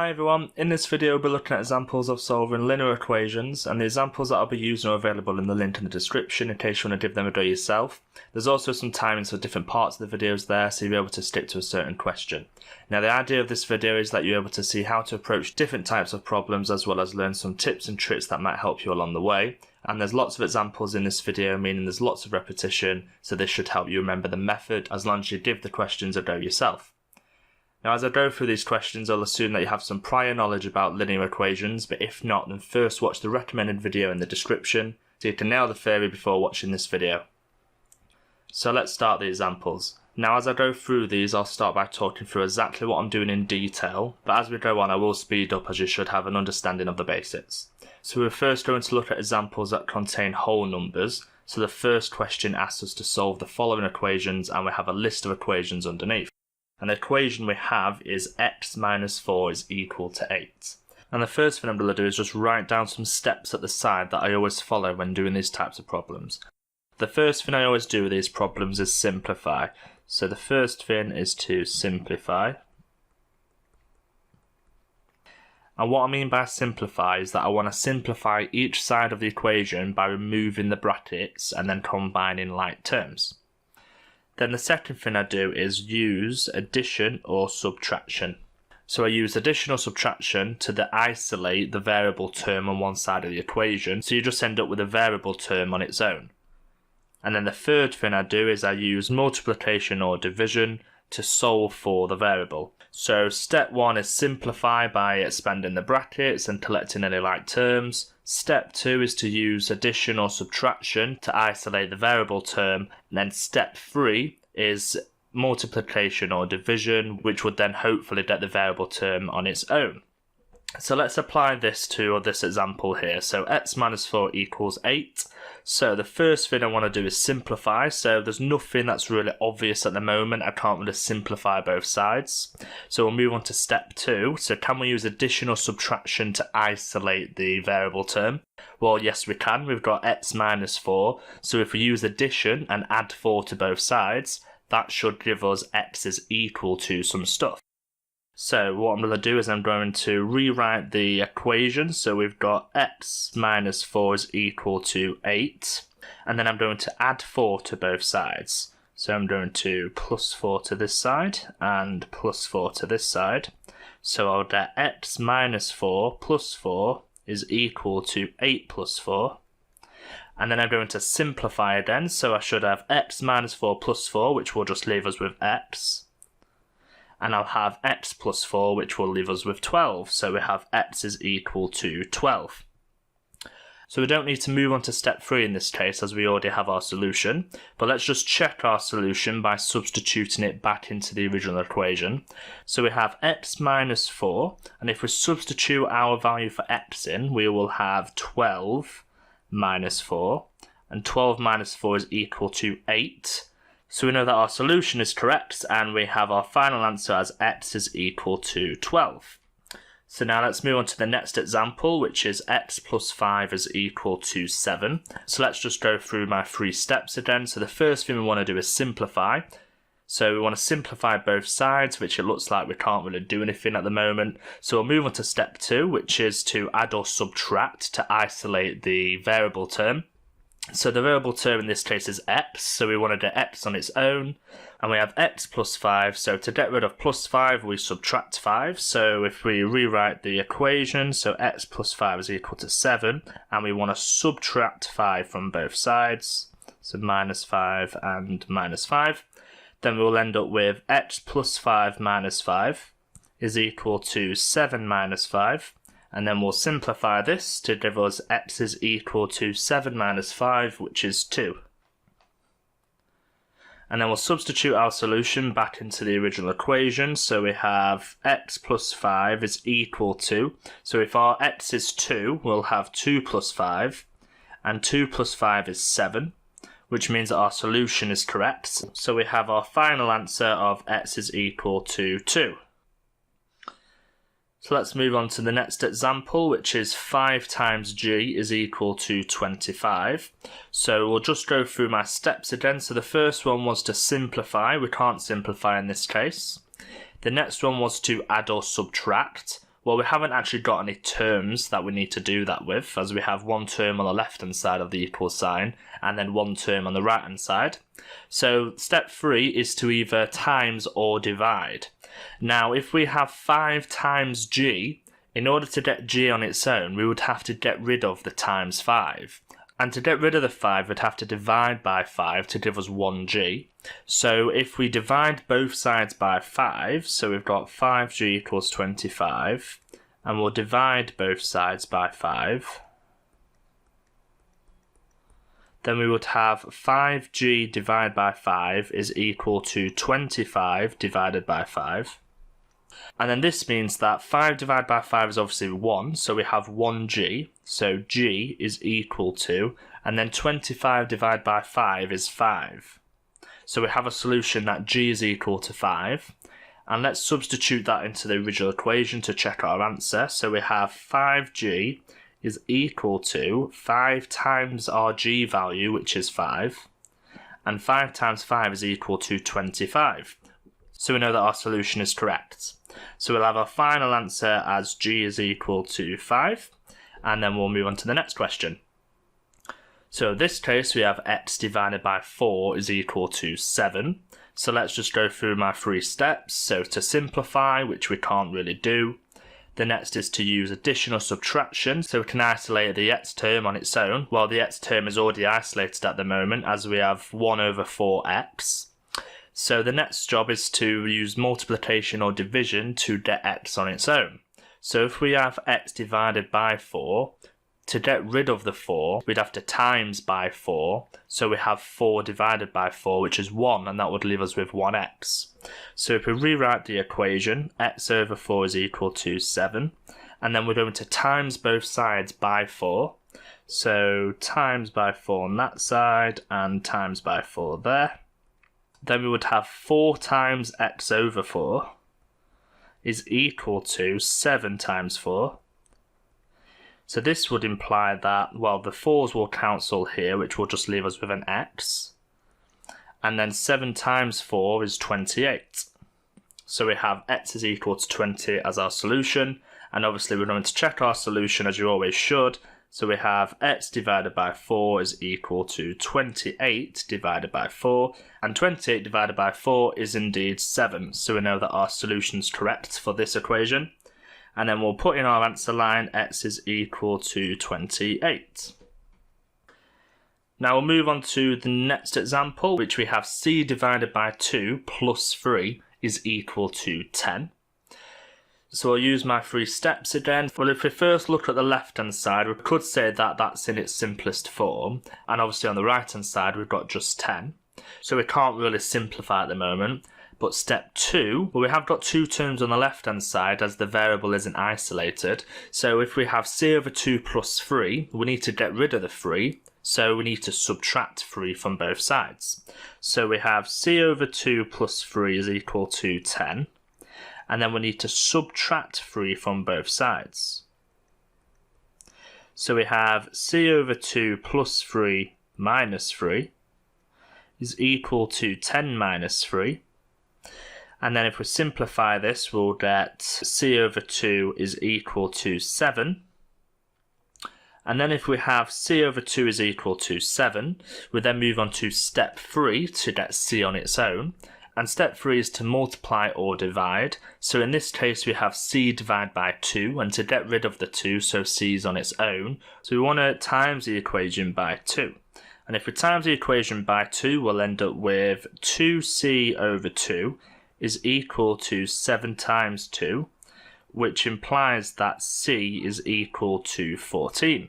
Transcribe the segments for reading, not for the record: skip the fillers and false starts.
Hi everyone, in this video we'll be looking at examples of solving linear equations, and the examples that I'll be using are available in the link in the description in case you want to give them a go yourself. There's also some timings for different parts of the videos there, so you'll be able to stick to a certain question. Now the idea of this video is that you're able to see how to approach different types of problems as well as learn some tips and tricks that might help you along the way. And there's lots of examples in this video, meaning there's lots of repetition, so this should help you remember the method as long as you give the questions a go yourself. Now as I go through these questions, I'll assume that you have some prior knowledge about linear equations, but if not, then first watch the recommended video in the description so you can nail the theory before watching this video. So let's start the examples. Now as I go through these, I'll start by talking through exactly what I'm doing in detail, but as we go on I will speed up as you should have an understanding of the basics. So we're first going to look at examples that contain whole numbers. So the first question asks us to solve the following equations, and we have a list of equations underneath. And the equation we have is x minus 4 is equal to 8. And the first thing I'm going to do is just write down some steps at the side that I always follow when doing these types of problems. The first thing I always do with these problems is simplify. So the first thing is to simplify. And what I mean by simplify is that I want to simplify each side of the equation by removing the brackets and then combining like terms. Then the second thing I do is use addition or subtraction. So I use addition or subtraction to isolate the variable term on one side of the equation, so you just end up with a variable term on its own. And then the third thing I do is I use multiplication or division to solve for the variable. So step 1 is simplify by expanding the brackets and collecting any like terms. Step 2 is to use addition or subtraction to isolate the variable term. And then step 3 is multiplication or division, which would then hopefully get the variable term on its own. So let's apply this to this example here. So x minus 4 equals 8. So the first thing I want to do is simplify. So there's nothing that's really obvious at the moment. I can't really simplify both sides. So we'll move on to step 2. So can we use addition or subtraction to isolate the variable term? Well, yes we can. We've got x minus 4. So if we use addition and add 4 to both sides, that should give us x is equal to some stuff. So what I'm going to do is I'm going to rewrite the equation. So we've got x minus 4 is equal to 8. And then I'm going to add 4 to both sides. So I'm going to plus 4 to this side and plus 4 to this side. So I'll get x minus 4 plus 4 is equal to 8 plus 4. And then I'm going to simplify again. So I should have x minus 4 plus 4, which will just leave us with x. And I'll have x plus 4, which will leave us with 12. So we have x is equal to 12. So we don't need to move on to step 3 in this case, as we already have our solution. But let's just check our solution by substituting it back into the original equation. So we have x minus 4, and if we substitute our value for x in, we will have 12 minus 4. And 12 minus 4 is equal to 8. So we know that our solution is correct, and we have our final answer as x is equal to 12. So now let's move on to the next example, which is x plus 5 is equal to 7. So let's just go through my 3 steps again. So the first thing we want to do is simplify. So we want to simplify both sides, which it looks like we can't really do anything at the moment. So we'll move on to step 2, which is to add or subtract to isolate the variable term. So the variable term in this case is x, so we want to get x on its own, and we have x plus 5, so to get rid of plus 5 we subtract 5, so if we rewrite the equation, so x plus 5 is equal to 7, and we want to subtract 5 from both sides, so minus 5 and minus 5, then we'll end up with x plus 5 minus 5 is equal to 7 minus 5. And then we'll simplify this to give us x is equal to 7 minus 5, which is 2. And then we'll substitute our solution back into the original equation. So we have x plus 5 is equal to, so if our x is 2, we'll have 2 plus 5, and 2 plus 5 is 7, which means that our solution is correct. So we have our final answer of x is equal to 2. So let's move on to the next example, which is 5 times g is equal to 25. So we'll just go through my steps again. So the first one was to simplify. We can't simplify in this case. The next one was to add or subtract. Well, we haven't actually got any terms that we need to do that with, as we have one term on the left hand side of the equal sign and then one term on the right hand side. So step 3 is to either times or divide. Now if we have 5 times g, in order to get g on its own, we would have to get rid of the times 5. And to get rid of the 5, we'd have to divide by 5 to give us 1g. So if we divide both sides by 5, so we've got 5g equals 25, and we'll divide both sides by 5, then we would have 5g divided by 5 is equal to 25 divided by 5. And then this means that 5 divided by 5 is obviously 1, so we have 1g, so g is equal to, and then 25 divided by 5 is 5. So we have a solution that g is equal to 5, and let's substitute that into the original equation to check our answer. So we have 5g is equal to 5 times our g value, which is 5, and 5 times 5 is equal to 25. So we know that our solution is correct. So we'll have our final answer as g is equal to 5, and then we'll move on to the next question. So in this case we have x divided by 4 is equal to 7. So let's just go through my 3 steps. So to simplify, which we can't really do, the next is to use addition or subtraction, so we can isolate the x term on its own. Well, the x term is already isolated at the moment as we have 1 over 4x. So the next job is to use multiplication or division to get x on its own. So if we have x divided by 4, to get rid of the 4, we'd have to times by 4. So we have 4 divided by 4, which is 1, and that would leave us with 1x. So if we rewrite the equation, x over 4 is equal to 7. And then we're going to times both sides by 4. So times by 4 on that side, and times by 4 there. Then we would have 4 times x over 4 is equal to 7 times 4. So this would imply that, well, the 4's will cancel here, which will just leave us with an x. And then 7 times 4 is 28. So we have x is equal to 20 as our solution. And obviously we're going to check our solution as you always should. So we have x divided by 4 is equal to 28 divided by 4. And 28 divided by 4 is indeed 7. So we know that our solution is correct for this equation. And then we'll put in our answer line, x is equal to 28. Now we'll move on to the next example, which we have c divided by 2 plus 3 is equal to 10. So I'll use my 3 steps again. Well, if we first look at the left hand side, we could say that that's in its simplest form. And obviously on the right hand side, we've got just 10. So we can't really simplify at the moment. But step 2, well, we have got 2 terms on the left hand side as the variable isn't isolated. So if we have c over 2 plus 3, we need to get rid of the 3. So we need to subtract 3 from both sides. So we have c over 2 plus 3 is equal to 10. And then we need to subtract 3 from both sides. So we have c over 2 plus 3 minus 3 is equal to 10 minus 3. And then if we simplify this, we'll get c over 2 is equal to 7. And then if we have c over 2 is equal to 7, we then move on to step 3 to get c on its own. And step 3 is to multiply or divide. So in this case, we have c divided by 2, and to get rid of the 2, so c is on its own. So we want to times the equation by 2. And if we times the equation by 2, we'll end up with 2c over 2 is equal to 7 times 2, which implies that c is equal to 14.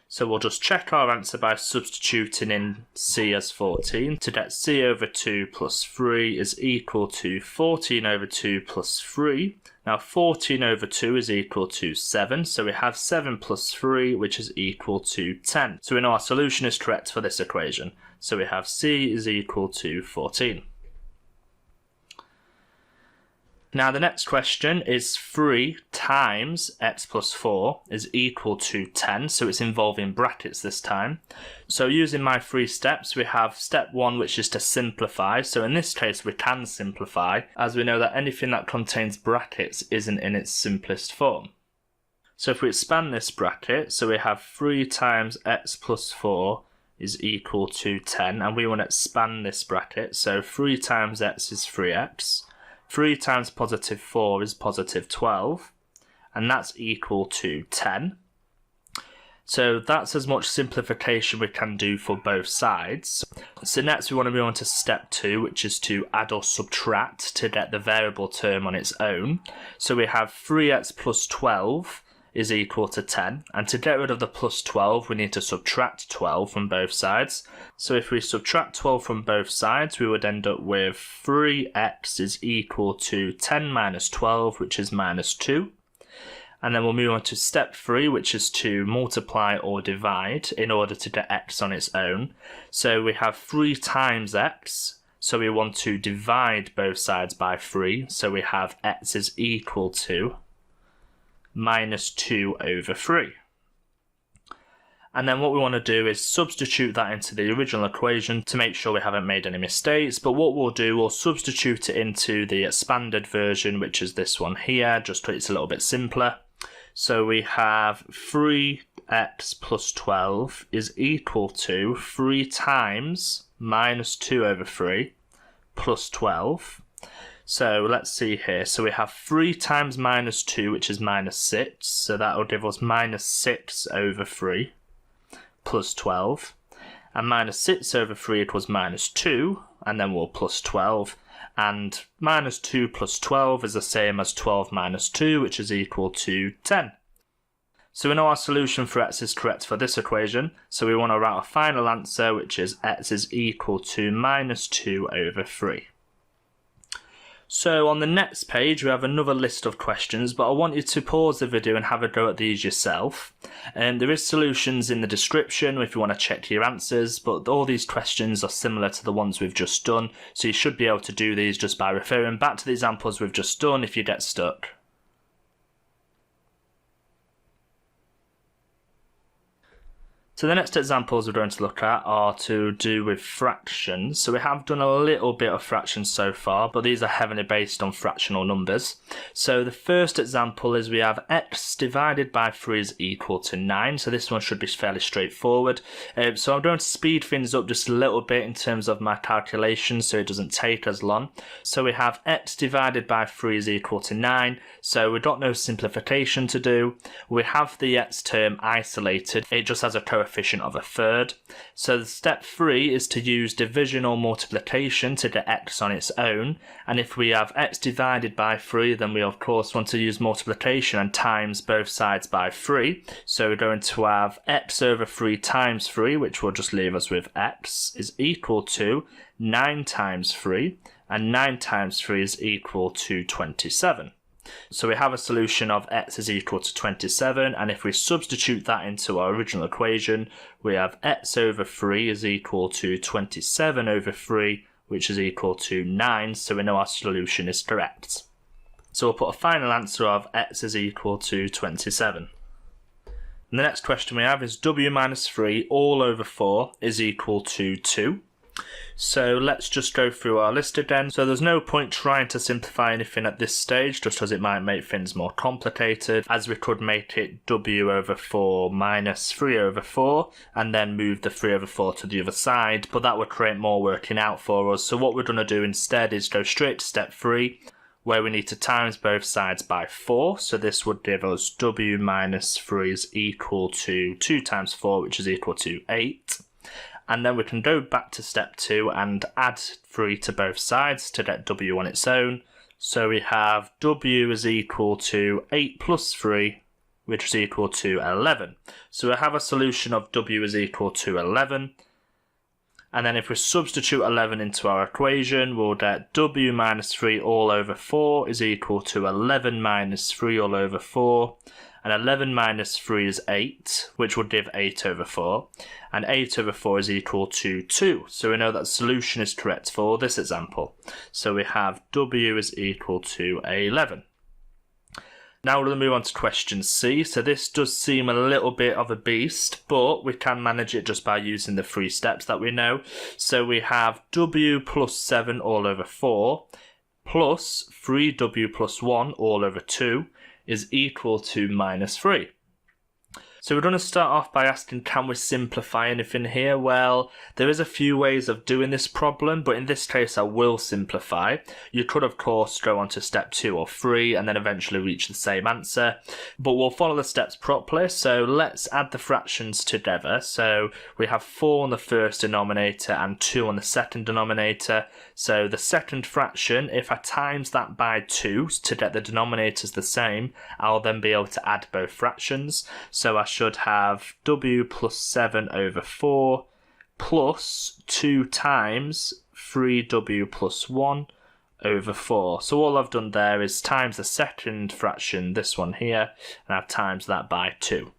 So we'll just check our answer by substituting in c as 14 to get c over 2 plus 3 is equal to 14 over 2 plus 3. Now 14 over 2 is equal to 7, so we have 7 plus 3, which is equal to 10. So we know our solution is correct for this equation. So we have c is equal to 14. Now the next question is 3 times x plus 4 is equal to 10, so it's involving brackets this time. So using my 3 steps, we have step 1, which is to simplify. So in this case we can simplify, as we know that anything that contains brackets isn't in its simplest form. So if we expand this bracket, so we have 3 times x plus 4 is equal to 10, and we want to expand this bracket, so 3 times x is 3x. 3 times positive 4 is positive 12, and that's equal to 10. So that's as much simplification we can do for both sides. So next we want to move on to step 2, which is to add or subtract to get the variable term on its own. So we have 3x plus 12 is equal to 10, and to get rid of the plus 12 we need to subtract 12 from both sides. So if we subtract 12 from both sides, we would end up with 3x is equal to 10 minus 12, which is minus 2. And then we'll move on to step 3, which is to multiply or divide in order to get x on its own. So we have 3 times x, so we want to divide both sides by 3, so we have x is equal to minus 2 over 3. And then what we want to do is substitute that into the original equation to make sure we haven't made any mistakes. But what we'll do, we'll substitute it into the expanded version, which is this one here, just so it's a little bit simpler. So we have 3x plus 12 is equal to 3 times minus 2 over 3 plus 12. So let's see here, so we have 3 times minus 2, which is minus 6, so that will give us minus 6 over 3 plus 12, and minus 6 over 3 equals minus 2, and then we'll plus 12, and minus 2 plus 12 is the same as 12 minus 2, which is equal to 10. So we know our solution for x is correct for this equation, so we want to write a final answer, which is x is equal to minus 2 over 3. So on the next page we have another list of questions, but I want you to pause the video and have a go at these yourself. There is solutions in the description if you want to check your answers, but all these questions are similar to the ones we've just done, so you should be able to do these just by referring back to the examples we've just done if you get stuck. So the next examples we're going to look at are to do with fractions. So we have done a little bit of fractions so far, but these are heavily based on fractional numbers. So the first example is we have x divided by 3 is equal to 9. So this one should be fairly straightforward. So I'm going to speed things up just a little bit in terms of my calculations so it doesn't take as long. So we have x divided by 3 is equal to 9. So we've got no simplification to do. We have the x term isolated. It just has a coefficient of a third. So the step 3 is to use division or multiplication to get x on its own, and if we have x divided by 3 then we of course want to use multiplication and times both sides by 3. So we're going to have x over 3 times 3, which will just leave us with x is equal to 9 times 3, and 9 times 3 is equal to 27. So we have a solution of x is equal to 27, and if we substitute that into our original equation, we have x over 3 is equal to 27 over 3, which is equal to 9, so we know our solution is correct. So we'll put a final answer of x is equal to 27. And the next question we have is w minus 3 all over 4 is equal to 2. So let's just go through our list again. So there's no point trying to simplify anything at this stage, just as it might make things more complicated, as we could make it w over 4 minus 3 over 4 and then move the 3 over 4 to the other side, but that would create more working out for us. So what we're going to do instead is go straight to step 3, where we need to times both sides by 4. So this would give us w minus 3 is equal to 2 times 4, which is equal to 8. And then we can go back to step 2 and add 3 to both sides to get w on its own. So we have w is equal to 8 plus 3, which is equal to 11. So we have a solution of w is equal to 11. And then if we substitute 11 into our equation, we'll get w minus 3 all over 4 is equal to 11 minus 3 all over 4. and 11 minus 3 is 8, which will give 8 over 4, and 8 over 4 is equal to 2. So we know that the solution is correct for this example. So we have W is equal to 11. Now we're going to move on to question C. So this does seem a little bit of a beast, but we can manage it just by using the 3 steps that we know. So we have W plus 7 all over 4 plus 3W plus 1 all over 2 is equal to minus 3. So we're going to start off by asking, can we simplify anything here? Well, there is a few ways of doing this problem, but in this case I will simplify. You could of course go on to step 2 or 3 and then eventually reach the same answer, but we'll follow the steps properly. So let's add the fractions together. So we have 4 on the first denominator and 2 on the second denominator. So the second fraction, if I times that by 2 to get the denominators the same, I'll then be able to add both fractions. So I should have W plus 7 over 4 plus 2 times 3W plus 1 over 4. So all I've done there is times the second fraction, this one here, and I've times that by 2.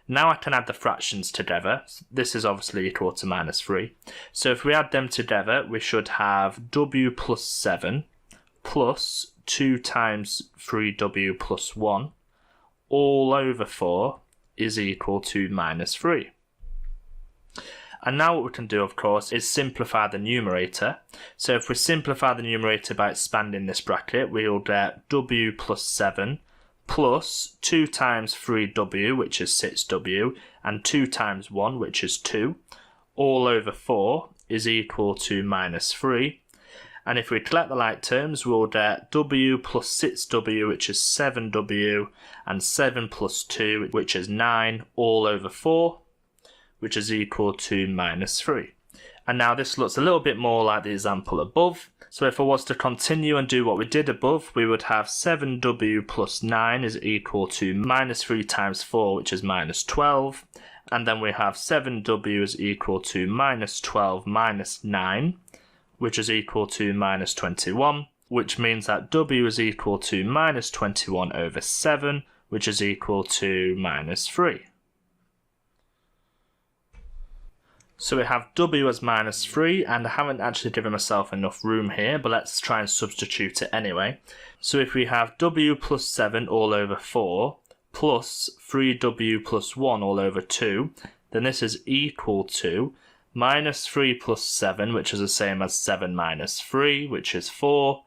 Now I can add the fractions together. This is obviously equal to minus 3. So if we add them together, we should have W plus 7 plus 2 times 3W plus 1 all over 4 is equal to minus 3. And now what we can do, of course, is simplify the numerator. So if we simplify the numerator by expanding this bracket, we'll get W plus 7 plus 2 times 3W, which is 6W, and 2 times 1, which is 2, all over 4 is equal to minus 3. And if we collect the like terms, we'll get W plus 6W, which is 7W, and 7 plus 2, which is 9, all over 4, which is equal to minus 3. And now this looks a little bit more like the example above. So if I was to continue and do what we did above, we would have 7W plus 9 is equal to minus 3 times 4, which is minus 12. And then we have 7W is equal to minus 12 minus 9, which is equal to minus 21, which means that W is equal to minus 21 over 7, which is equal to minus 3. So we have W as minus 3, and I haven't actually given myself enough room here, but let's try and substitute it anyway. So if we have W plus 7 all over 4, plus 3W plus 1 all over 2, then this is equal to minus 3 plus 7, which is the same as 7 minus 3, which is 4,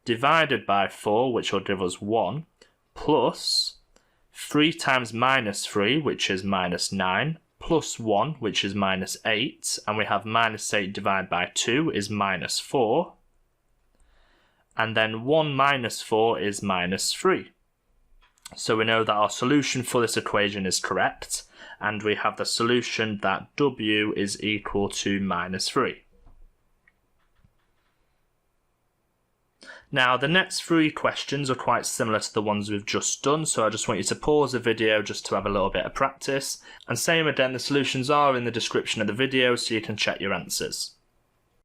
divided by 4, which will give us 1, plus 3 times minus 3, which is minus 9, plus 1, which is minus 8, and we have minus 8 divided by 2 is minus 4, and then 1 minus 4 is minus 3. So we know that our solution for this equation is correct, and we have the solution that W is equal to minus 3. Now the next 3 questions are quite similar to the ones we've just done, so I just want you to pause the video just to have a little bit of practice. And same again, the solutions are in the description of the video so you can check your answers.